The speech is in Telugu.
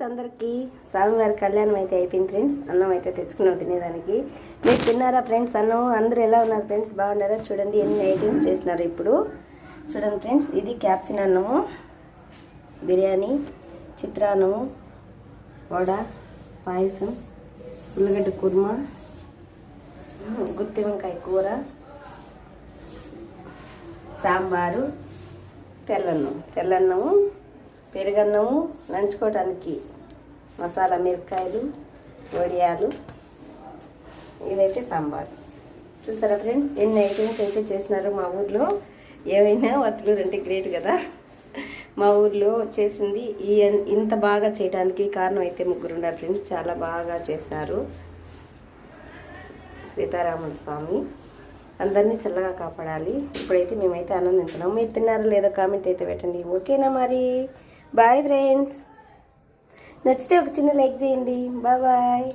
ఫ్రెండ్స్, అందరికీ స్వామివారి కళ్యాణం అయితే అయిపోయింది ఫ్రెండ్స్. అన్నం అయితే తెచ్చుకున్నాం తినేదానికి. మీరు తిన్నారా ఫ్రెండ్స్ అన్నం? అందరూ ఎలా ఉన్నారు ఫ్రెండ్స్? బాగున్నారా? చూడండి ఎన్ని ఐటమ్స్ చేసినారు ఇప్పుడు. చూడండి ఫ్రెండ్స్, ఇది క్యాప్సిన్ అన్నము, బిర్యానీ, చిత్రాన్నము, వడ, పాయసం, ఉల్లగడ్డ కుర్మా, గుత్తి వంకాయ కూర, సాంబారు, తెల్లన్నము, పెరుగన్నము, నంచుకోవటానికి మసాలా మిరపకాయలు, వడియాలు, ఇదైతే సాంబార్. చూసారా ఫ్రెండ్స్ ఎన్ని ఐటమ్స్ అయితే చేసినారు మా ఊర్లో. ఏమైనా వత్తులూరు అంటే గ్రేట్ కదా. మా ఊర్లో చేసింది ఇంత బాగా చేయడానికి కారణం అయితే ముగ్గురు ఉన్నారు ఫ్రెండ్స్. చాలా బాగా చేసినారు. సీతారాముల స్వామి అందరినీ చల్లగా కాపాడాలి. ఇప్పుడైతే మేమైతే ఆనందించున్నాం. మీరు తిన్నారో లేదో కామెంట్ అయితే పెట్టండి. ఓకేనా మరి? Bye friends. నచ్చితే ఒక చిన్న లైక్ చేయండి. బాయ్.